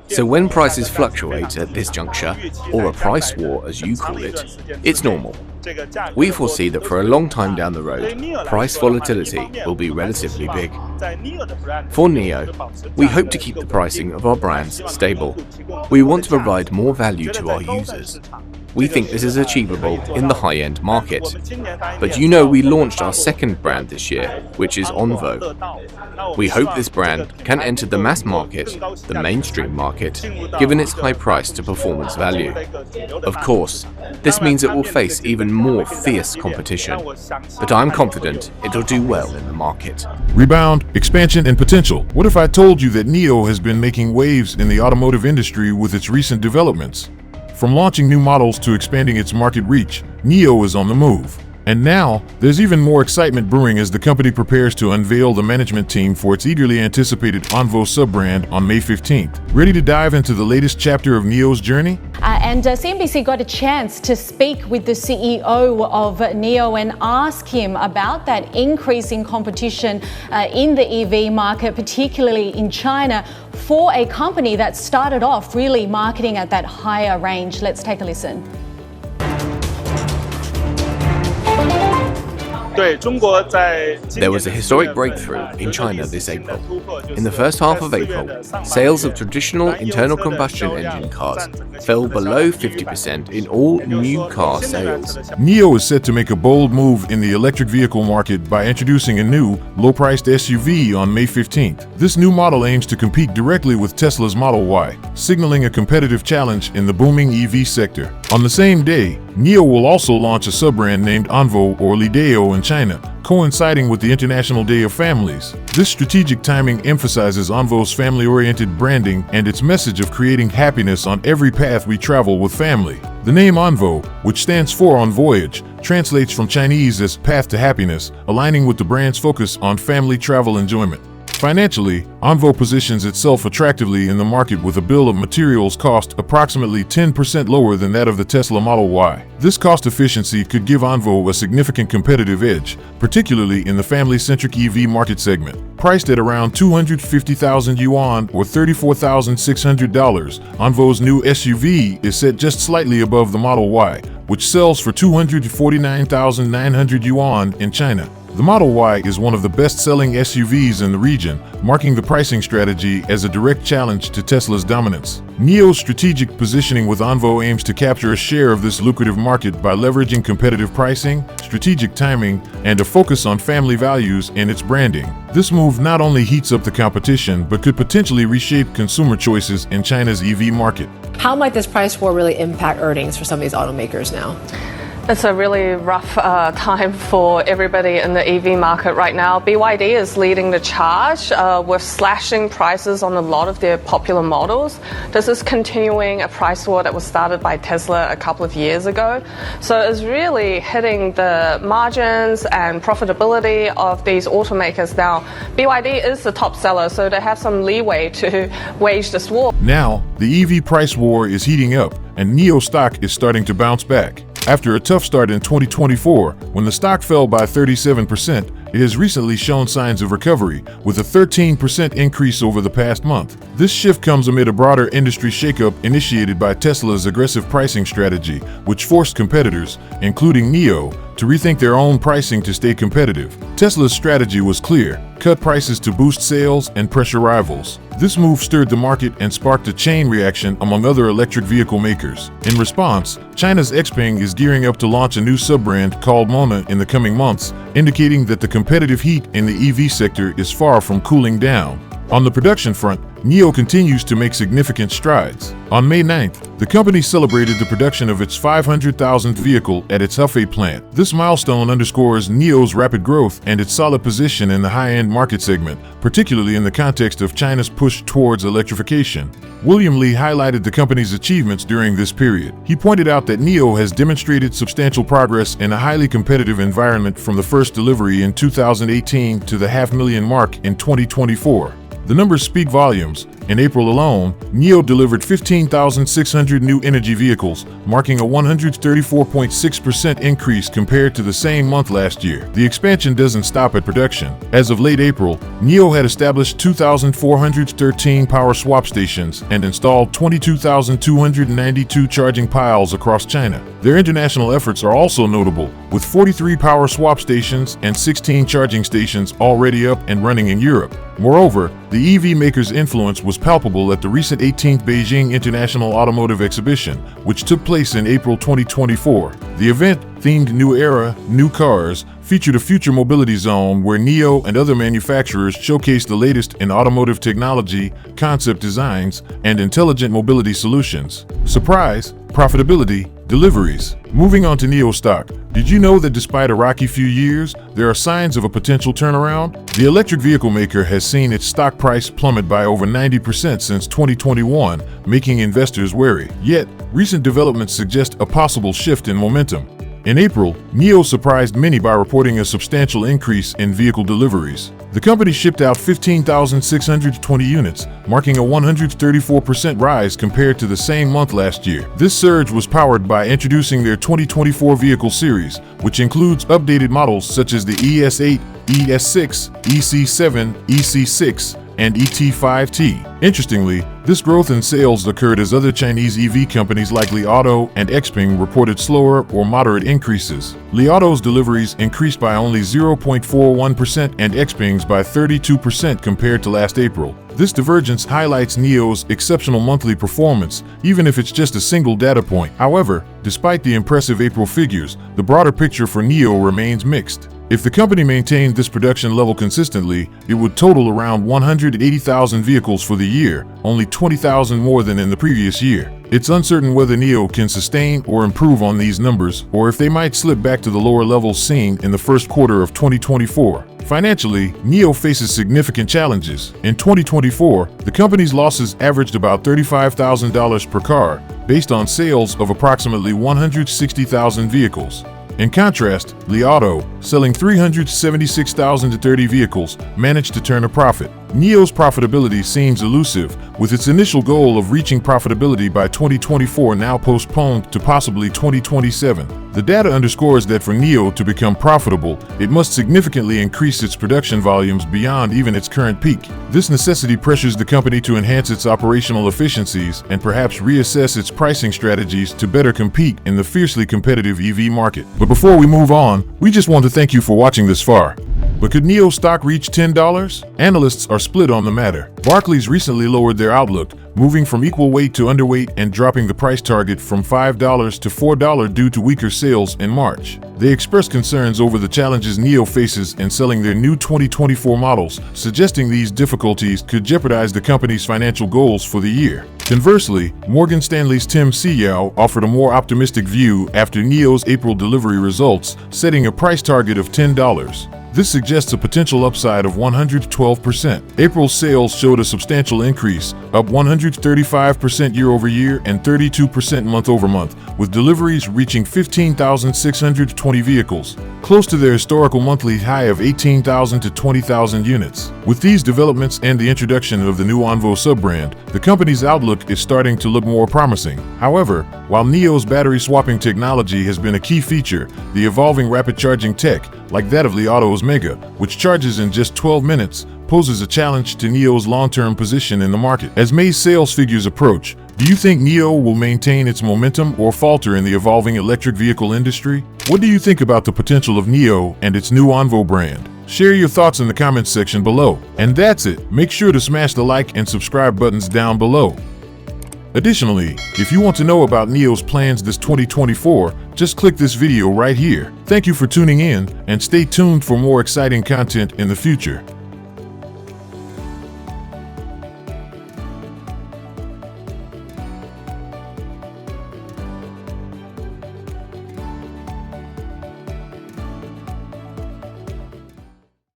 So when prices fluctuate at this juncture, or a price war as you call it, it's normal. We foresee that for a long time down the road, price volatility will be relatively big. For NIO, we hope to keep the pricing of our brands stable. We want to provide more value to our users. We think this is achievable in the high-end market. But you know we launched our second brand this year, which is Onvo. We hope this brand can enter the mass market, the mainstream market, given its high price to performance value. Of course, this means it will face even more fierce competition, but I'm confident it'll do well in the market. Rebound, expansion, and potential. What if I told you that NIO has been making waves in the automotive industry with its recent developments? From launching new models to expanding its market reach, NIO is on the move. And now, there's even more excitement brewing as the company prepares to unveil the management team for its eagerly anticipated Onvo sub-brand on May 15th. Ready to dive into the latest chapter of NIO's journey? CNBC got a chance to speak with the CEO of NIO and ask him about that increasing competition in the EV market, particularly in China, for a company that started off really marketing at that higher range. Let's take a listen. There was a historic breakthrough in China this April. In the first half of April, sales of traditional internal combustion engine cars fell below 50% in all new car sales. NIO is set to make a bold move in the electric vehicle market by introducing a new, low-priced SUV on May 15th. This new model aims to compete directly with Tesla's Model Y, signaling a competitive challenge in the booming EV sector. On the same day, NIO will also launch a sub-brand named Onvo or ledao in China, coinciding with the International Day of Families. This strategic timing emphasizes Onvo's family-oriented branding and its message of creating happiness on every path we travel with family. The name Onvo, which stands for On Voyage, translates from Chinese as Path to Happiness, aligning with the brand's focus on family travel enjoyment. Financially, Onvo positions itself attractively in the market with a bill of materials cost approximately 10% lower than that of the Tesla Model Y. This cost efficiency could give Onvo a significant competitive edge, particularly in the family-centric EV market segment. Priced at around 250,000 yuan or $34,600, Onvo's new SUV is set just slightly above the Model Y, which sells for 249,900 yuan in China. The Model Y is one of the best-selling SUVs in the region, marking the pricing strategy as a direct challenge to Tesla's dominance. NIO's strategic positioning with Onvo aims to capture a share of this lucrative market by leveraging competitive pricing, strategic timing, and a focus on family values in its branding. This move not only heats up the competition, but could potentially reshape consumer choices in China's EV market. How might this price war really impact earnings for some of these automakers now? It's a really rough time for everybody in the EV market right now. BYD is leading the charge with slashing prices on a lot of their popular models. This is continuing a price war that was started by Tesla a couple of years ago. So it's really hitting the margins and profitability of these automakers now. BYD is the top seller, so they have some leeway to wage this war. Now, the EV price war is heating up, and NIO stock is starting to bounce back. After a tough start in 2024, when the stock fell by 37%, it has recently shown signs of recovery, with a 13% increase over the past month. This shift comes amid a broader industry shakeup initiated by Tesla's aggressive pricing strategy, which forced competitors, including NIO, to rethink their own pricing to stay competitive. Tesla's strategy was clear: cut prices to boost sales and pressure rivals. This move stirred the market and sparked a chain reaction among other electric vehicle makers. In response, China's Xpeng is gearing up to launch a new sub-brand called Mona in the coming months, indicating that the competitive heat in the EV sector is far from cooling down. On the production front, NIO continues to make significant strides. On May 9th, the company celebrated the production of its 500,000th vehicle at its Hefei plant. This milestone underscores NIO's rapid growth and its solid position in the high-end market segment, particularly in the context of China's push towards electrification. William Li highlighted the company's achievements during this period. He pointed out that NIO has demonstrated substantial progress in a highly competitive environment from the first delivery in 2018 to the 500,000 mark in 2024. The numbers speak volumes, In April alone, NIO delivered 15,600 new energy vehicles, marking a 134.6% increase compared to the same month last year. The expansion doesn't stop at production. As of late April, NIO had established 2,413 power swap stations and installed 22,292 charging piles across China. Their international efforts are also notable, with 43 power swap stations and 16 charging stations already up and running in Europe. Moreover, the EV maker's influence was palpable at the recent 18th Beijing International Automotive Exhibition, which took place in April 2024. The event, themed New Era, New Cars, featured a future mobility zone where NIO and other manufacturers showcased the latest in automotive technology, concept designs, and intelligent mobility solutions. Surprise! Profitability, deliveries. Moving on to NIO stock. Did you know that despite a rocky few years, there are signs of a potential turnaround? The electric vehicle maker has seen its stock price plummet by over 90% since 2021, making investors wary. Yet, recent developments suggest a possible shift in momentum. In April, NIO surprised many by reporting a substantial increase in vehicle deliveries. The company shipped out 15,620 units, marking a 134% rise compared to the same month last year. This surge was powered by introducing their 2024 vehicle series, which includes updated models such as the ES8, ES6, EC7, EC6, and ET5T. Interestingly, this growth in sales occurred as other Chinese EV companies like Li Auto and Xpeng reported slower or moderate increases. Li Auto's deliveries increased by only 0.41% and Xpeng's by 32% compared to last April. This divergence highlights NIO's exceptional monthly performance, even if it's just a single data point. However, despite the impressive April figures, the broader picture for NIO remains mixed. If the company maintained this production level consistently, it would total around 180,000 vehicles for the year, only 20,000 more than in the previous year. It's uncertain whether NIO can sustain or improve on these numbers, or if they might slip back to the lower levels seen in the first quarter of 2024. Financially, NIO faces significant challenges. In 2024, the company's losses averaged about $35,000 per car, based on sales of approximately 160,000 vehicles. In contrast, Li Auto, selling 376,030 vehicles, managed to turn a profit. NIO's profitability seems elusive, with its initial goal of reaching profitability by 2024 now postponed to possibly 2027. The data underscores that for NIO to become profitable, it must significantly increase its production volumes beyond even its current peak. This necessity pressures the company to enhance its operational efficiencies and perhaps reassess its pricing strategies to better compete in the fiercely competitive EV market. But before we move on, we just want to thank you for watching this far. But could NIO stock reach $10? Analysts are split on the matter. Barclays recently lowered their outlook, moving from equal weight to underweight and dropping the price target from $5 to $4 due to weaker sales in March. They expressed concerns over the challenges NIO faces in selling their new 2024 models, suggesting these difficulties could jeopardize the company's financial goals for the year. Conversely, Morgan Stanley's Tim Seow offered a more optimistic view after NIO's April delivery results, setting a price target of $10. This suggests a potential upside of 112%. April's sales showed a substantial increase, up 135% year-over-year and 32% month-over-month, with deliveries reaching 15,620 vehicles, close to their historical monthly high of 18,000 to 20,000 units. With these developments and the introduction of the new Onvo sub-brand, the company's outlook is starting to look more promising. However, while NIO's battery swapping technology has been a key feature, the evolving rapid charging tech, like that of Li Auto's Mega, which charges in just 12 minutes, poses a challenge to NIO's long-term position in the market. As May's sales figures approach, do you think NIO will maintain its momentum or falter in the evolving electric vehicle industry? What do you think about the potential of NIO and its new Onvo brand? Share your thoughts in the comments section below. And that's it. Make sure to smash the like and subscribe buttons down below. Additionally, if you want to know about NIO's plans this 2024, just click this video right here. Thank you for tuning in, and stay tuned for more exciting content in the future.